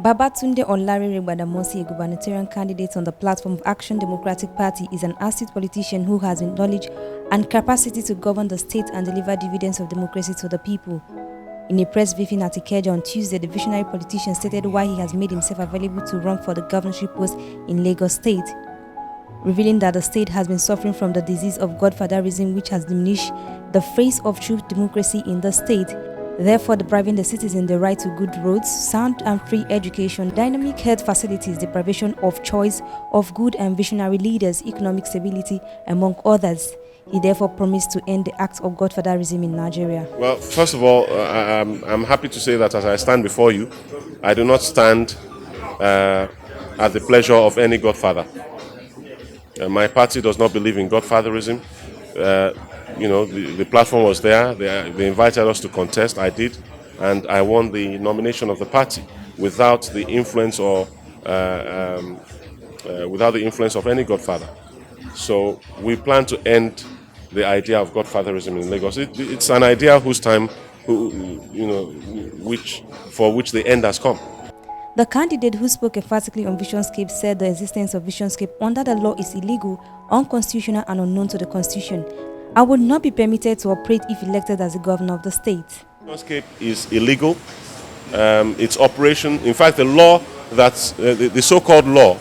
Babatunde Olarere Gbadamosi, a gubernatorial candidate on the platform of Action Democratic Party, is an astute politician who has knowledge and capacity to govern the state and deliver dividends of democracy to the people. In a press briefing at Ikeja on Tuesday, the visionary politician stated why he has made himself available to run for the governorship post in Lagos State, revealing that the state has been suffering from the disease of godfatherism, which has diminished the face of true democracy in the state, therefore depriving the citizens the right to good roads, sound and free education, dynamic health facilities, deprivation of choice of good and visionary leaders, economic stability, among others. He therefore promised to end the act of godfatherism in Nigeria. Well, first of all, I'm happy to say that as I stand before you, I do not stand at the pleasure of any godfather. My party does not believe in godfatherism. The platform was there. They invited us to contest. I did, and I won the nomination of the party without the influence of any godfather. So we plan to end the idea of godfatherism in Lagos. It's an idea for which the end has come. The candidate, who spoke emphatically on Visionscape, said the existence of Visionscape under the law is illegal, unconstitutional, and unknown to the Constitution, and would not be permitted to operate if elected as the governor of the state. Visionscape is illegal. Its operation, in fact, the law the so-called law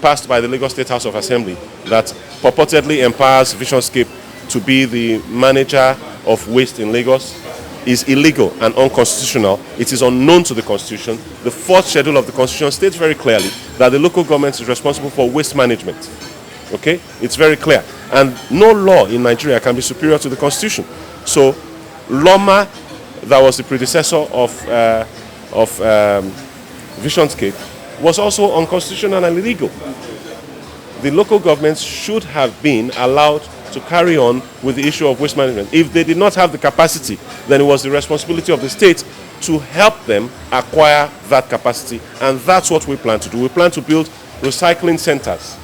passed by the Lagos State House of Assembly that purportedly empowers Visionscape to be the manager of waste in Lagos is illegal and unconstitutional. It is unknown to the Constitution. The fourth schedule of the Constitution states very clearly that the local government is responsible for waste management. Okay? It's very clear. And no law in Nigeria can be superior to the Constitution. So, Loma, that was the predecessor of Visionscape, was also unconstitutional and illegal. The local governments should have been allowed to carry on with the issue of waste management. If they did not have the capacity, then it was the responsibility of the state to help them acquire that capacity, and that's what we plan to do. We plan to build recycling centers,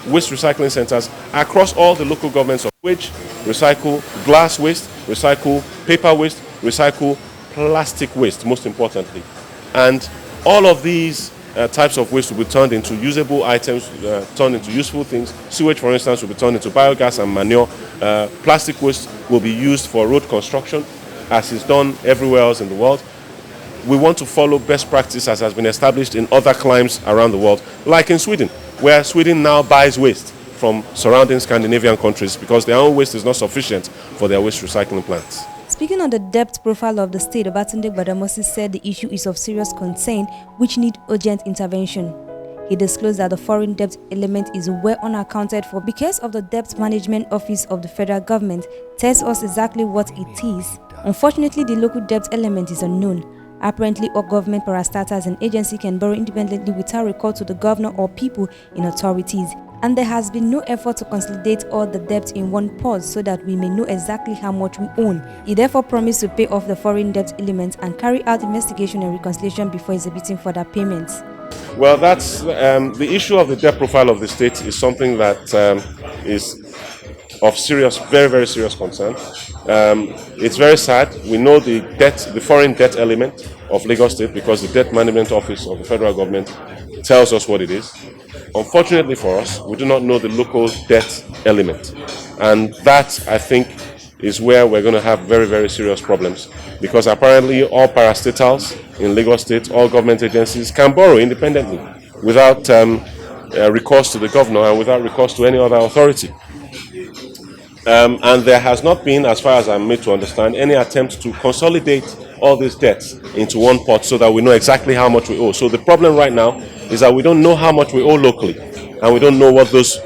waste recycling centers across all the local governments, of which recycle glass waste, recycle paper waste, recycle plastic waste, most importantly. And all of these types of waste will be turned into usable items, turned into useful things. Sewage, for instance, will be turned into biogas and manure. Plastic waste will be used for road construction, as is done everywhere else in the world. We want to follow best practice as has been established in other climes around the world, like in Sweden, where Sweden now buys waste from surrounding Scandinavian countries because their own waste is not sufficient for their waste recycling plants. Speaking on the debt profile of the state, Babatunde Gbadamosi said the issue is of serious concern which need urgent intervention. He disclosed that the foreign debt element is well unaccounted for because of the Debt Management Office of the federal government tells us exactly what it is. Unfortunately, the local debt element is unknown. Apparently, all government parastatals and agencies can borrow independently without recall to the governor or people in authorities. And there has been no effort to consolidate all the debt in one pot so that we may know exactly how much we own. He therefore promised to pay off the foreign debt element and carry out investigation and reconciliation before exhibiting further payments. Well, that's the issue of the debt profile of the state is something that is of serious, very, very serious concern. It's very sad. We know the foreign debt element of Lagos State because the Debt Management Office of the federal government tells us what it is. Unfortunately for us, we do not know the local debt element. And that, I think, is where we're going to have very, very serious problems. Because apparently all parastatals in Lagos State, all government agencies can borrow independently without recourse to the governor and without recourse to any other authority. And there has not been, as far as I'm made to understand, any attempt to consolidate all these debts into one pot so that we know exactly how much we owe. So the problem right now is that we don't know how much we owe locally, and we don't know what those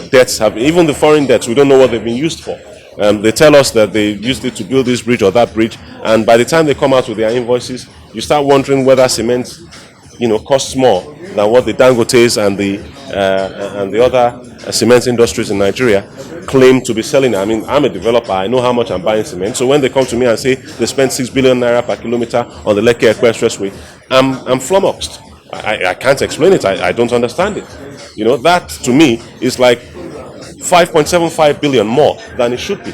debts have. Even the foreign debts, we don't know what they've been used for. They tell us that they used it to build this bridge or that bridge, and by the time they come out with their invoices, you start wondering whether cement, costs more than what the Dangotes and the other cement industries in Nigeria claim to be selling. I mean, I'm a developer. I know how much I'm buying cement. So when they come to me and say they spend 6 billion naira per kilometer on the Lekki Expressway, I'm flummoxed. I can't explain it. I don't understand it. That to me is like 5.75 billion more than it should be.